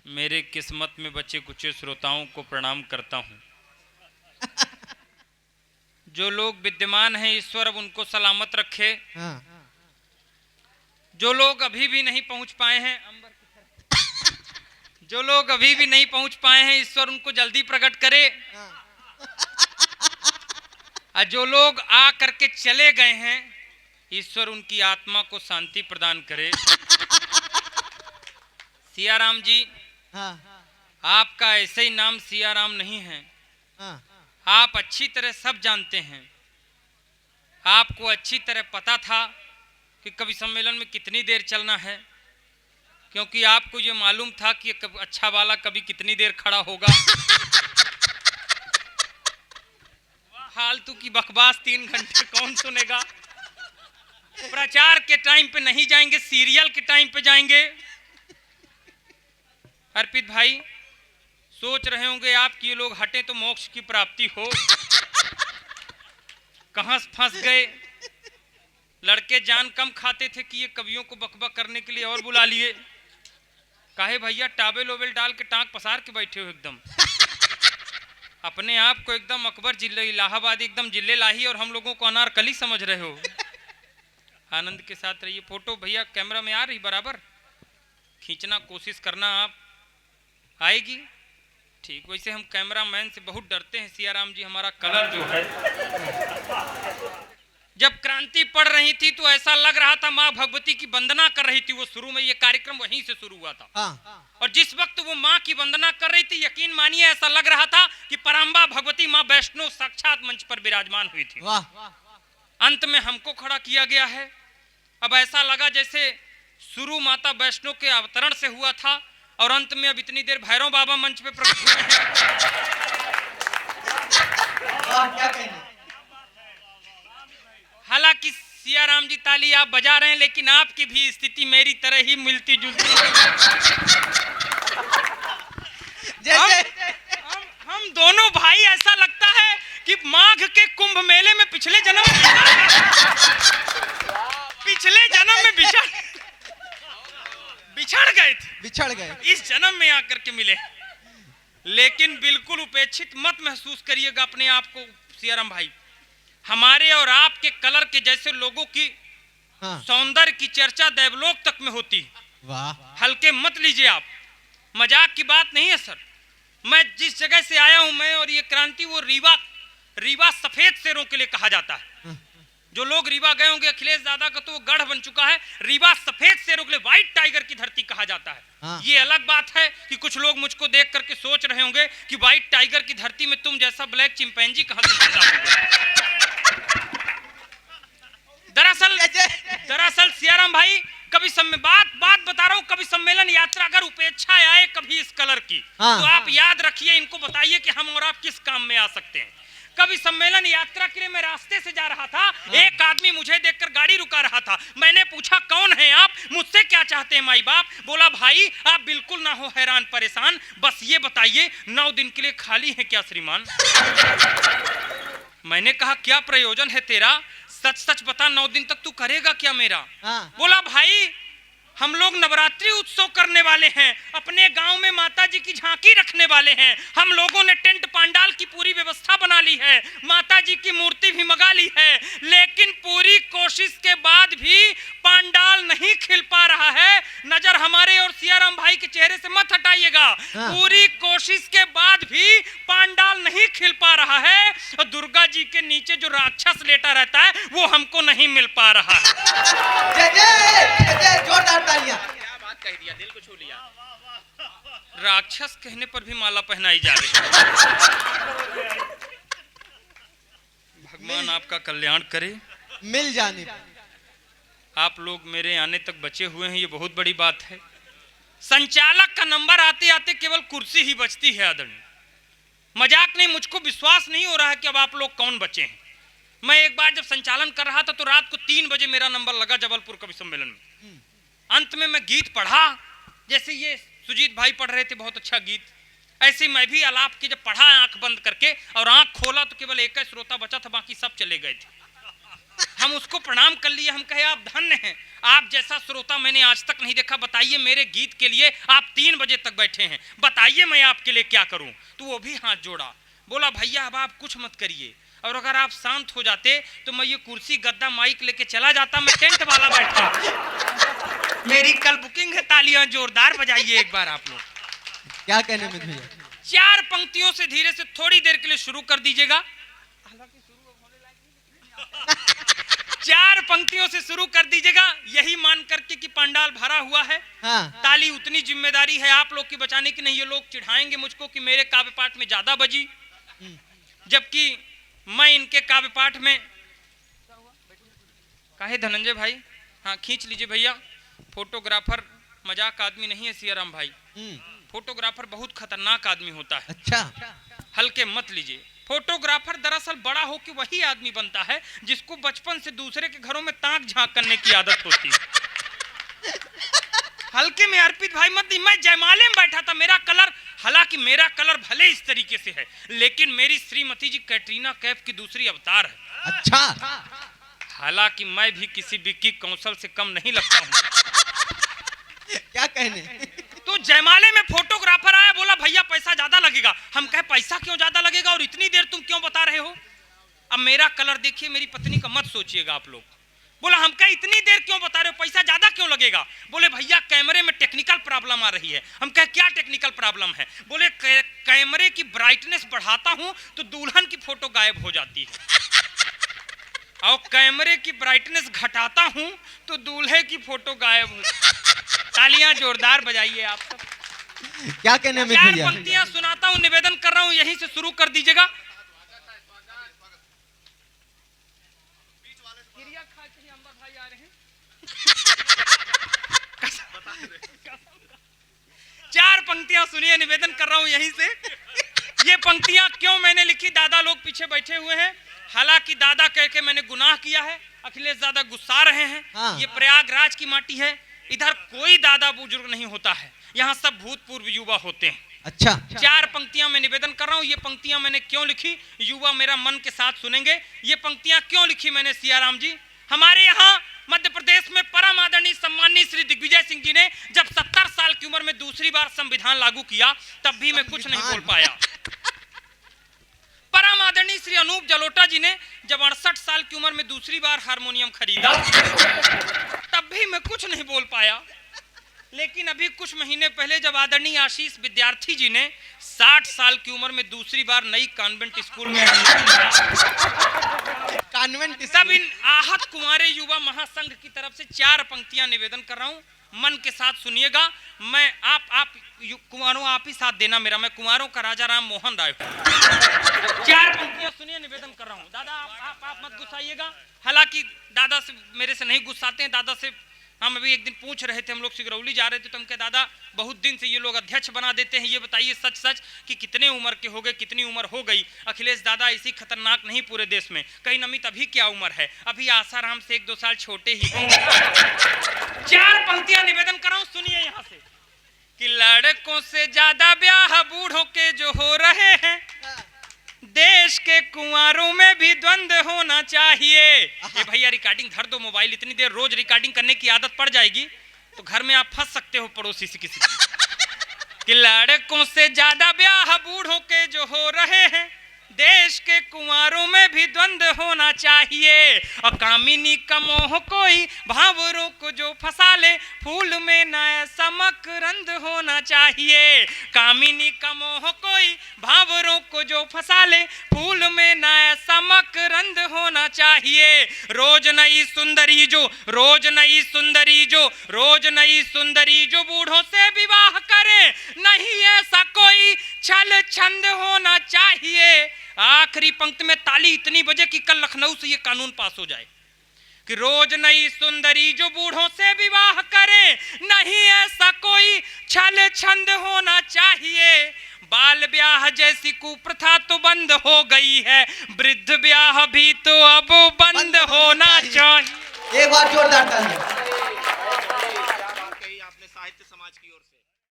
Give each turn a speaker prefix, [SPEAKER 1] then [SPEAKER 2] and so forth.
[SPEAKER 1] मेरे किस्मत में बचे कुछ श्रोताओं को प्रणाम करता हूँ। जो लोग विद्यमान हैं ईश्वर अब उनको सलामत रखे। जो लोग अभी भी नहीं पहुंच पाए हैं जो लोग अभी भी नहीं पहुंच पाए हैं ईश्वर उनको जल्दी प्रकट करे। और जो लोग आ करके चले गए हैं ईश्वर उनकी आत्मा को शांति प्रदान करे। सियाराम जी, आपका ऐसे ही नाम सियाराम नहीं है। आप अच्छी तरह सब जानते हैं। आपको अच्छी तरह पता था कि कवि सम्मेलन में कितनी देर चलना है, क्योंकि आपको ये मालूम था कि अच्छा वाला कवि कितनी देर खड़ा होगा। फालतू की बकवास 3 घंटे कौन सुनेगा। प्रचार के टाइम पे नहीं जाएंगे, सीरियल के टाइम पे जाएंगे। अर्पित भाई सोच रहे होंगे आप कि ये लोग हटे तो मोक्ष की प्राप्ति हो। कहां फंस गए। लड़के जान कम खाते थे कि ये कवियों को बकबक करने के लिए और बुला लिए। काहे भैया टावेल ओवेल डाल के टांग पसार के बैठे हो एकदम। अपने आप को एकदम अकबर जिले इलाहाबाद एकदम जिले लाही और हम लोगों को अनारकली समझ रहे हो। आनंद के साथ रहिए। फोटो भैया कैमरा में आ रही बराबर खींचना कोशिश करना। आप आएगी ठीक। वैसे हम कैमरामैन से बहुत डरते हैं सियाराम जी। हमारा कलर जो है, जब क्रांति पड़ रही थी तो ऐसा लग रहा था माँ भगवती की वंदना कर रही थी। वो शुरू में ये कार्यक्रम वहीं से शुरू हुआ था। और जिस वक्त वो माँ की वंदना कर रही थी यकीन मानिए ऐसा लग रहा था कि पराम्बा भगवती माँ वैष्णो साक्षात मंच पर विराजमान हुई थी। अंत में हमको खड़ा किया गया है। अब ऐसा लगा जैसे शुरू माता वैष्णो के अवतरण से हुआ था और अंत में अब इतनी देर भैरव बाबा मंच पे प्रकट हुए हैं। हालांकि सियाराम जी ताली आप बजा रहे हैं लेकिन आपकी भी स्थिति मेरी तरह ही मिलती जुलती है। हम दोनों भाई ऐसा लगता है कि माघ के कुंभ मेले में पिछले जन्म में बिछड़ गए इस जन्म में आकर के मिले। लेकिन बिल्कुल उपेक्षित मत महसूस करिएगा अपने आप को सियाराम भाई। हमारे और आपके कलर के जैसे लोगों की सौंदर्य की चर्चा देवलोक तक में होती। हल्के मत लीजिए आप। मजाक की बात नहीं है सर। मैं जिस जगह से आया हूं मैं और ये क्रांति वो रीवा सफेद शेरों के लिए कहा जाता है। जो लोग रीवा गए होंगे अखिलेश दादा का तो वो गढ़ बन चुका है। रीवा सफेद शेरों के लिए व्हाइट टाइगर की धरती कहा जाता है। ये अलग बात है कि कुछ लोग मुझको देख करके सोच रहे होंगे कि व्हाइट टाइगर की धरती में तुम जैसा ब्लैक चिंपैंजी कहां से पैदा हो। दरअसल सियाराम भाई कभी बात बता रहा हूँ। कभी सम्मेलन यात्रा अगर उपेक्षा आए कभी इस कलर की तो आप याद रखिए, इनको बताइए कि हम और आप किस काम में आ सकते हैं। कभी सम्मेलन यात्रा के लिए मैं रास्ते से जा रहा था। एक आदमी मुझे देखकर गाड़ी रुका रहा था। मैंने पूछा कौन है आप, मुझसे क्या चाहते हैं माई बाप। बोला भाई आप बिल्कुल ना हो हैरान परेशान, बस ये बताइए 9 दिन के लिए खाली है क्या श्रीमान। मैंने कहा क्या प्रयोजन है तेरा, सच सच बता 9 दिन तक तू करेगा क्या मेरा। बोला भाई हम लोग नवरात्रि उत्सव करने वाले हैं, अपने गांव में माता जी की झांकी रखने वाले हैं। हम लोगों ने टेंट पांडाल की पूरी व्यवस्था बना ली है, माता जी की मूर्ति भी मंगा ली है, लेकिन पूरी कोशिश के बाद भी पांडाल नहीं खिल पा रहा है। नजर हमारे और सियाराम भाई के चेहरे से मत हटाइएगा। पूरी कोशिश के बाद भी पांडाल नहीं खिल पा रहा है और दुर्गा जी के नीचे जो राक्षस लेटा रहता है वो हमको नहीं मिल पा रहा है। क्या बात कह दिया, दिल को छू लिया। राक्षस कहने पर भी माला पहनाई जा रही है। भगवान आपका कल्याण करे।
[SPEAKER 2] मिल जाने
[SPEAKER 1] आप लोग मेरे आने तक बचे हुए हैं, ये बहुत बड़ी बात है। संचालक का नंबर आते आते केवल कुर्सी ही बचती है आदरणीय। मजाक नहीं, मुझको विश्वास नहीं हो रहा है कि अब आप लोग कौन बचे हैं। मैं एक बार जब संचालन कर रहा था तो रात को 3 बजे मेरा नंबर लगा जबलपुर कवि सम्मेलन में। अंत में मैं गीत पढ़ा, जैसे ये सुजीत भाई पढ़ रहे थे बहुत अच्छा गीत, ऐसे मैं भी आलाप के जब पढ़ा आंख बंद करके और आंख खोला तो केवल एक ही श्रोता बचा था, बाकी सब चले गए थे। हम उसको प्रणाम कर लिए, हम कहे आप धन्य हैं, आप जैसा श्रोता मैंने आज तक नहीं देखा, बताइए मेरे गीत के लिए आप 3 बजे तक बैठे हैं, बताइए मैं आपके लिए क्या करूं। तो वो भी हाथ जोड़ा, बोला भैया अब आप कुछ मत करिए, और अगर आप शांत हो जाते तो मैं ये कुर्सी गद्दा माइक लेके चला जाता, मैं टेंट वाला बैठा। मेरी कल बुकिंग है, तालियां जोरदार बजाइए एक बार आप लोग।
[SPEAKER 2] क्या कहने में भैया?
[SPEAKER 1] 4 पंक्तियों से धीरे से थोड़ी देर के लिए शुरू कर दीजिएगा। 4 पंक्तियों से शुरू कर दीजिएगा, यही मान करके कि पंडाल भरा हुआ है।
[SPEAKER 2] हाँ।
[SPEAKER 1] ताली उतनी जिम्मेदारी है आप लोग की बचाने की नहीं। ये लोग चिढ़ाएंगे मुझको कि मेरे काव्य पाठ में ज्यादा बजी, जबकि मैं इनके काव्य पाठ में काहे धनंजय भाई, हाँ खींच लीजिए भैया। फोटोग्राफर मजाक आदमी नहीं है सियाराम भाई, फोटोग्राफर बहुत खतरनाक आदमी होता है।
[SPEAKER 2] अच्छा,
[SPEAKER 1] हल्के मत लीजिए। फोटोग्राफर दरअसल बड़ा हो कि वही आदमी बनता है जिसको बचपन से दूसरे के घरों में ताक झांक करने की आदत होती है। हल्के में अर्पित भाई मत दी। मैं जयमाले में बैठा था, मेरा कलर, हालांकि मेरा कलर भले इस तरीके से है, लेकिन मेरी श्रीमती जी कैटरीना कैफ की दूसरी अवतार है।
[SPEAKER 2] अच्छा,
[SPEAKER 1] हालांकि मैं भी किसी विक्की कौशल से कम नहीं लगता हूँ।
[SPEAKER 2] क्या कहने?
[SPEAKER 1] तो जयमाले में फोटोग्राफर आया, बोला भैया पैसा ज्यादा लगेगा। हम कहे पैसा क्यों ज्यादा लगेगा और इतनी देर तुम क्यों बता रहे हो? अब मेरा कलर देखिए, मेरी पत्नी का मत सोचिएगा आप लोग। बोला हम कहे इतनी देर क्यों बता रहे हो, पैसा ज्यादा क्यों लगेगा? बोले भैया कैमरे में टेक्निकल प्रॉब्लम आ रही है। हम कहे क्या टेक्निकल प्रॉब्लम है? बोले कैमरे की ब्राइटनेस बढ़ाता हूं तो दुल्हन की फोटो गायब हो जाती है, और कैमरे की ब्राइटनेस घटाता हूं तो दूल्हे की फोटो गायब हो। तालियां जोरदार बजाइए आप सब।
[SPEAKER 2] क्या कहने में
[SPEAKER 1] 4
[SPEAKER 2] भैया?
[SPEAKER 1] पंक्तियां सुनाता हूं, निवेदन कर रहा हूं, यहीं से शुरू कर दीजिएगा। भाई आ रहे हैं। 4 पंक्तियां सुनिए, निवेदन कर रहा हूं यहीं से। ये पंक्तियां क्यों मैंने लिखी, दादा लोग पीछे बैठे हुए हैं, हालांकि दादा कह के मैंने गुनाह किया है, अखिलेश दादा गुस्सा रहे हैं।
[SPEAKER 2] हाँ।
[SPEAKER 1] ये प्रयागराज की माटी है, इधर कोई दादा बुजुर्ग नहीं होता है, यहाँ सब भूतपूर्व युवा होते हैं।
[SPEAKER 2] अच्छा,
[SPEAKER 1] 4 पंक्तियां मैं निवेदन कर रहा हूं। ये पंक्तियां मैंने क्यों लिखी, युवा मेरा मन के साथ सुनेंगे। ये पंक्तियां क्यों लिखी मैंने सियाराम जी, हमारे यहाँ मध्य प्रदेश में परम आदरणीय सम्माननीय श्री दिग्विजय सिंह जी ने जब 70 साल की उम्र में दूसरी बार संविधान लागू किया, तब भी मैं कुछ नहीं बोल पाया। परम आदरणीय श्री अनूप जलोटा जी ने जब 68 साल की उम्र में दूसरी बार हारमोनियम खरीदा, तब भी मैं कुछ नहीं बोल पाया। लेकिन अभी कुछ महीने पहले जब आदरणीय आशीष विद्यार्थी जी ने 60 साल की उम्र में दूसरी बार नई कॉन्वेंट स्कूल में
[SPEAKER 2] कॉन्वेंट,
[SPEAKER 1] तब इन आहत कुंवारे युवा महासंघ की तरफ से 4 पंक्तियां निवेदन कर रहा हूं, मन के साथ सुनिएगा। मैं आप कुंवारों आप ही साथ देना मेरा, मैं कुंवारों का राजा राम मोहन राय हूं। 4 पंक्तियां सुनिए, निवेदन कर रहा हूं। दादा आप मत गुस्साइएगा, हालांकि दादा से मेरे से नहीं गुस्साते हैं। दादा से हम अभी एक दिन पूछ रहे थे, हम लोग सिगरौली जा रहे थे, तो हम कहे दादा बहुत दिन से ये लोग अध्यक्ष बना देते हैं, ये बताइए सच सच कि कितने उम्र के हो गए, कितनी उम्र हो गई? अखिलेश दादा इसी खतरनाक नहीं पूरे देश में, कहीं नमित अभी क्या उम्र है, अभी आसाराम से 1-2 साल छोटे ही हैं। 4 पंक्तियां निवेदन कर रहा हूं, सुनिए यहां से कि लड़कों से ज्यादा ब्याह बूढ़ों के जो हो रहे हैं, देश के कुंवारों में भी द्वंद्व होना चाहिए। ये भैया रिकॉर्डिंग धर दो मोबाइल, इतनी देर रोज रिकॉर्डिंग करने की आदत पड़ जाएगी तो घर में आप फंस सकते हो पड़ोसी से किसी कि लड़कों से ज्यादा ब्याह बूढ़ों के जो हो रहे हैं, देश के कुंवारों में भी द्वंद्व होना चाहिए। और कामिनी का मोह कोई भावरों को जो फंसा ले, फूल में नया समकरंद होना चाहिए। कामिनी का मोह कोई भावरों को जो फंसा ले, फूल में नया समकरंद होना चाहिए। रोज नई सुंदरी जो, रोज नई सुंदरी जो, रोज नई सुंदरी जो बूढ़ों से विवाह करे, नहीं ऐसा कोई छल छंद होना चाहिए। आखिरी पंक्ति में ताली इतनी बजे कि कल लखनऊ से ये कानून पास हो जाए कि रोज नई सुंदरी जो बूढ़ों से विवाह करे, नहीं ऐसा कोई छल छंद होना चाहिए। बाल ब्याह जैसी कुप्रथा तो बंद हो गई है, वृद्ध ब्याह भी तो अब बंद होना चाहिए।
[SPEAKER 2] एक बार जोरदार ताली।